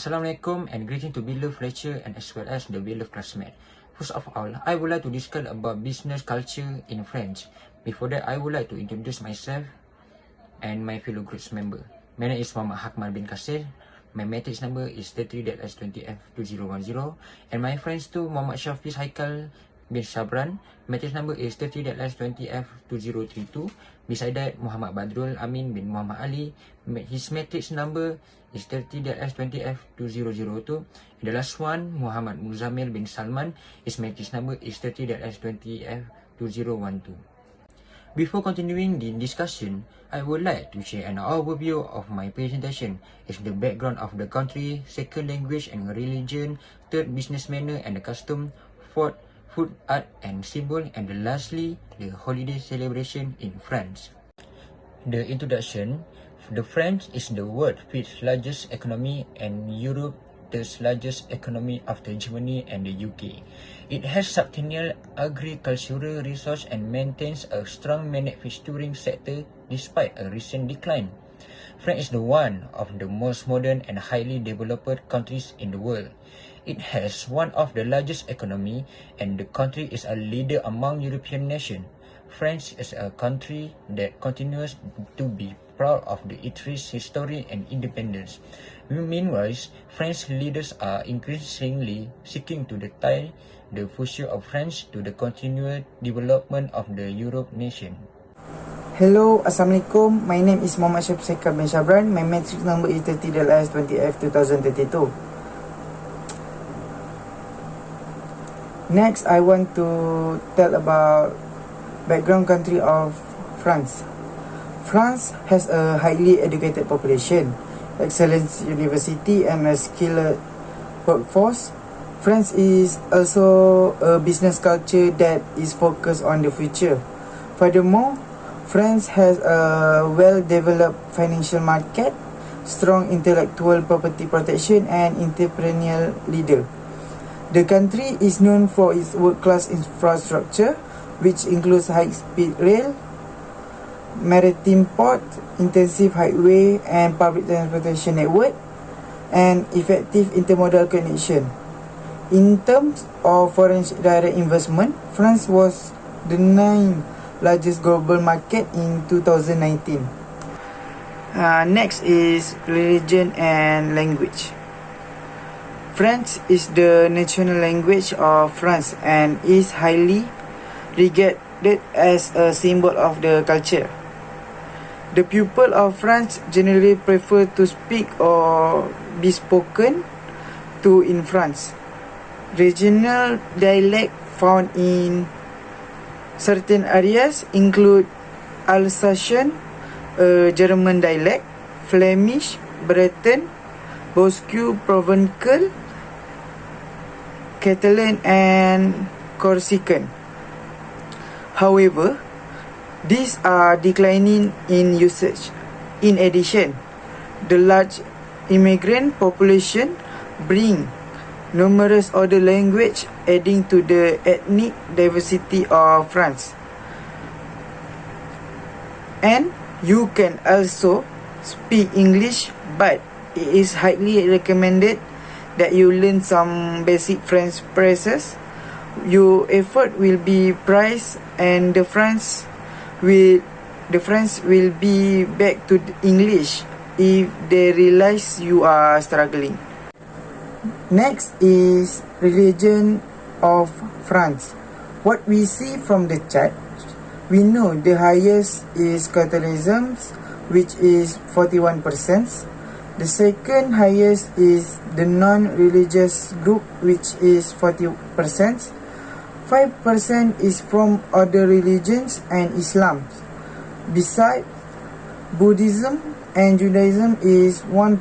Assalamualaikum and greeting to beloved lecturer and as well as the beloved classmate. First of all, I would like to discuss about business culture in French. Before that, I would like to introduce myself and my fellow groups member. My name is Muhammad Hakmal bin Kasir. My matrix number is 33-20F2010 and my friends too, Muhammad Shafiz Haikal bin Sabran. Matrix number is 30-20F2032. Beside that, Muhammad Badrul Amin bin Muhammad Ali. His matrix number is 30-20F2002. And the last one, Muhammad Muzamil bin Salman. His matrix number is 30-20F2012. Before continuing the discussion, I would like to share an overview of my presentation. It's the background of the country, second language and religion, third business manner and the custom, fourth food, art and symbol, and lastly, the holiday celebration in France. The introduction. The France is the world's fifth largest economy and Europe third largest economy after Germany and the UK. It has substantial agricultural resource and maintains a strong manufacturing sector despite a recent decline. France is the one of the most modern and highly developed countries in the world. It has one of the largest economy and the country is a leader among European nations. France is a country that continues to be proud of its rich history and independence. Meanwhile, French leaders are increasingly seeking to tie the future of France to the continued development of the Europe nation. Hello, Assalamualaikum. My name is Muhammad Shafiz Haikal bin Sabran. My matrix number is 30-20F2032. Next, I want to tell about background country of France. France has a highly educated population, excellent university and a skilled workforce. France is also a business culture that is focused on the future. Furthermore, France has a well-developed financial market, strong intellectual property protection and entrepreneurial leader. The country is known for its world-class infrastructure, which includes high-speed rail, maritime port, intensive highway and public transportation network, and effective intermodal connection. In terms of foreign direct investment, France was the 9th largest global market in 2019. Next is religion and language. French is the national language of France and is highly regarded as a symbol of the culture. The people of France generally prefer to speak or be spoken to in France. Regional dialect found in certain areas include Alsatian, German dialect, Flemish, Breton, Basque, Provençal, Catalan and Corsican. However, these are declining in usage. In addition, the large immigrant population bring numerous other languages, adding to the ethnic diversity of France. And you can also speak English, but it is highly recommended that you learn some basic French phrases. Your effort will be prized and the French will be back to English if they realize you are struggling. Next is religion of France. What we see from the chart, we know the highest is Catholicism, which is 41%. The second highest is the non-religious group, which is 40%. 5% is from other religions and Islam. Besides, Buddhism and Judaism is 1%.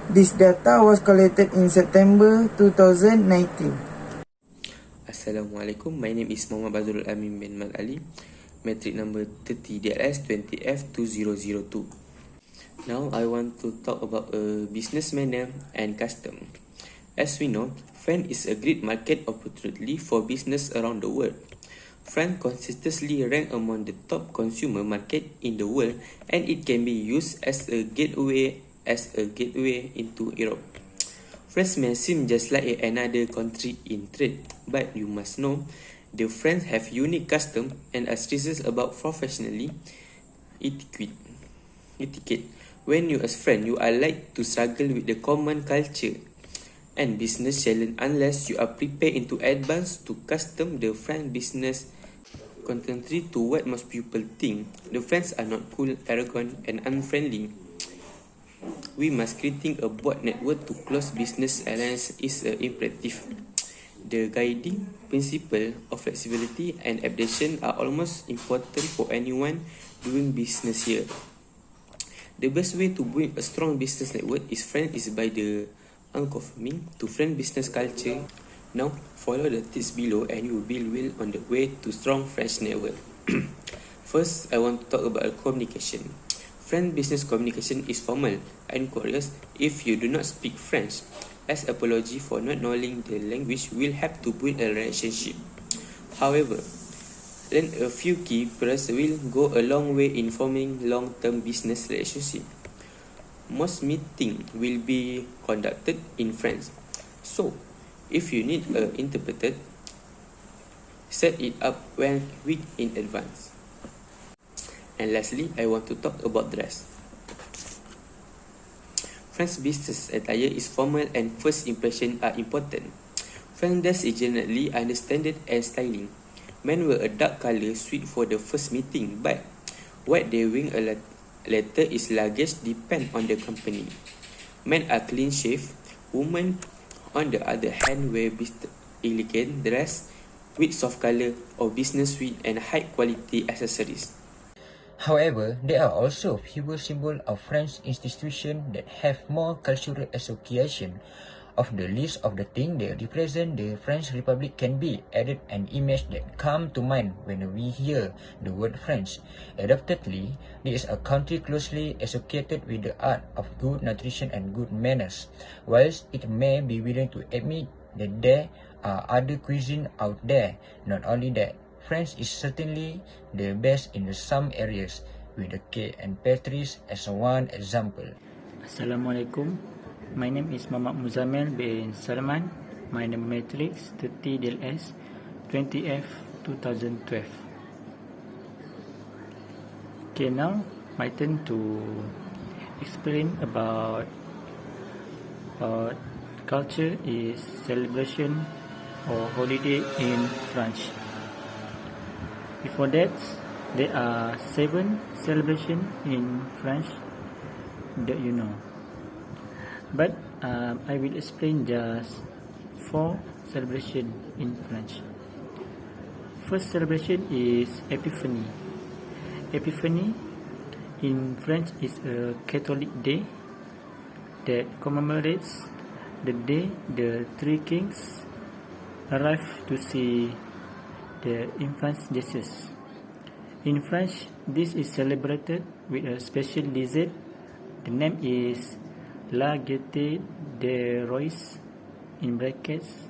This data was collected in September 2019. Assalamualaikum. My name is Muhammad Badrul Amin bin Mal Ali. Matric number 30-20F2002. Now I want to talk about a business manner and custom. As we know, France is a great market opportunity for business around the world. France consistently ranks among the top consumer market in the world and it can be used as a gateway into Europe. France may seem just like another country in trade, but you must know the French have unique custom and are serious about professionally etiquette. When you as friend, you are like to struggle with the common culture and business challenge unless you are prepared into advance to custom the French business. Contrary to what most people think, the French are not cool, arrogant, and unfriendly. We must creating a broad network to close business alliance is imperative. The guiding principle of flexibility and adaptation are almost important for anyone doing business here. The best way to build a strong business network is by the unconforming to French business culture. Now, follow the tips below and you will build well on the way to strong French network. First, I want to talk about communication. French business communication is formal and courteous if you do not speak French. As apology for not knowing the language will help to build a relationship. However, learn a few key phrases will go a long way in forming long-term business relationship. Most meetings will be conducted in French, so if you need an interpreter, set it up 1 week in advance. And lastly, I want to talk about dress. French business attire is formal and first impressions are important. French dress is generally understated and styling. Men wear a dark color suit for the first meeting, but what they wear later is luggage depend on the company. Men are clean shaved. Women, on the other hand, wear elegant dress with soft color or business suit and high quality accessories. However, there are also fewer symbols of French institutions that have more cultural association. Of the list of the things that represent the French Republic can be added an image that come to mind when we hear the word French. Adoptedly, this is a country closely associated with the art of good nutrition and good manners. Whilst it may be willing to admit that there are other cuisine out there, not only that, French is certainly the best in some areas, with the cake and pastries as one example. Assalamualaikum. My name is Muhammad Muzammil bin Salman. My number matrix 30DLS 20F 2012. Okay, now my turn to explain about culture is celebration or holiday in France. Before that, there are 7 celebrations in France that you know. But I will explain just 4 celebrations in French. First celebration is Epiphany. Epiphany in French is a Catholic day that commemorates the day the 3 kings arrived to see the infant Jesus. In French, this is celebrated with a special dessert. The name is La Gaieté des Rois, in brackets,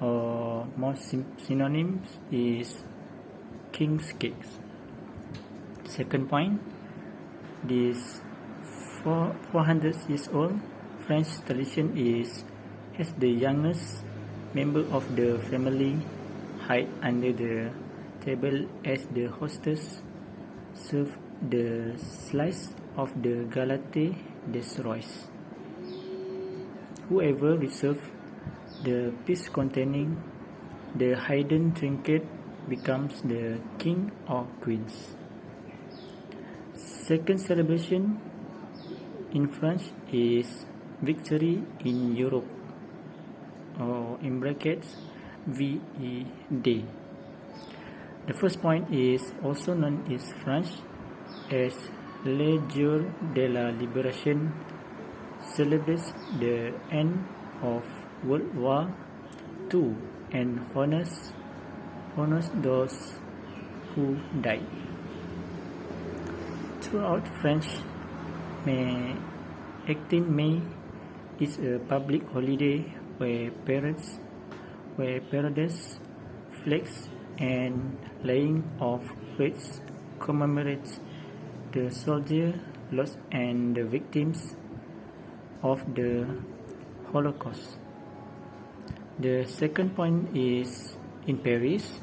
or more synonyms is King's Cakes. Second point, this 400 years old French tradition has the youngest member of the family hide under the table as the hostess serve the slice of the galette des rois. Whoever receives the piece containing the hidden trinket becomes the king or queens. Second celebration in France is Victory in Europe, or in brackets VE Day. The first point is also known in French as Le Jour de la Libération, celebrates the end of World War II and honors those who died. Throughout France, 18 May is a public holiday where parades, flags, and laying of wreaths commemorates the soldiers lost and the victims of the Holocaust. The second point is in Paris,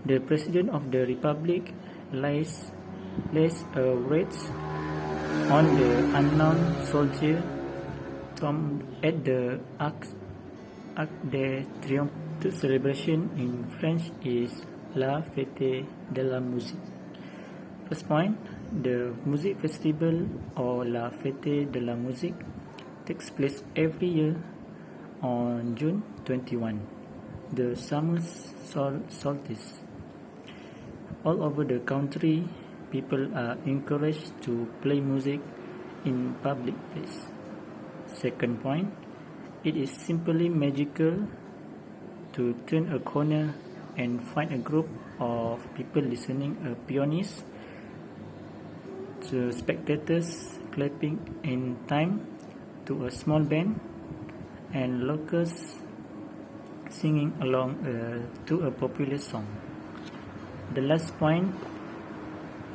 the President of the Republic lays a wreath on the unknown soldier tomb at the Arc de Triomphe. The celebration in French is La Fête de la Musique. First point, the music festival or La Fête de la Musique takes place every year on June 21, the summer solstice. All over the country, people are encouraged to play music in public place. Second point, it is simply magical to turn a corner and find a group of people listening a pianist, to spectators clapping in time to a small band, and locals singing along to a popular song. The last point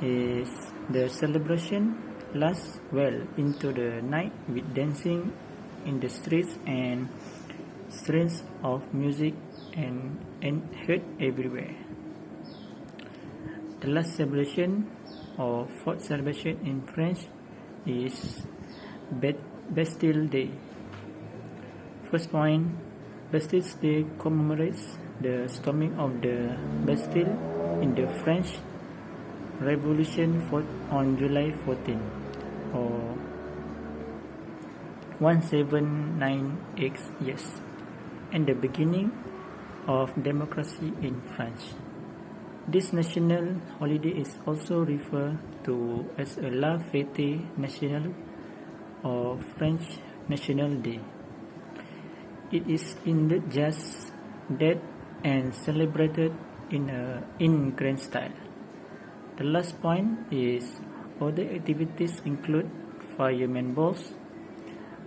is the celebration lasts well into the night with dancing in the streets and strains of music and heard everywhere. The last celebration or fourth celebration in French is Bastille Day. First point, Bastille Day commemorates the storming of the Bastille in the French Revolution on July 14 or 1798 years, and the beginning of democracy in France. This national holiday is also referred to as a La Fête Nationale or French National Day. It is indeed just that and celebrated in grand style. The last point is other activities include fireman balls,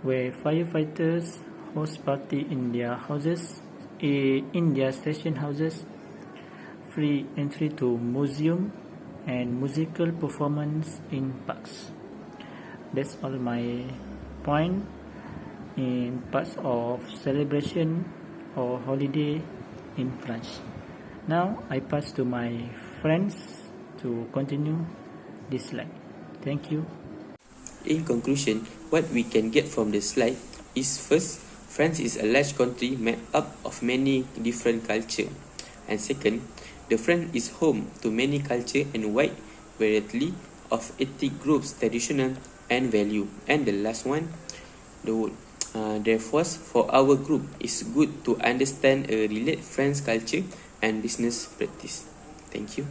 where firefighters host party in their houses, in their station houses, free entry to museum, and musical performance in parks. That's all my point in parts of celebration or holiday in France. Now I pass to my friends to continue this slide. Thank you. In conclusion, what we can get from the slide is first, France is a large country made up of many different cultures. And second, the France is home to many cultures and wide variety of ethnic groups, traditional and value. And the last one, therefore, for our group, it's good to understand and relate French culture and business practice. Thank you.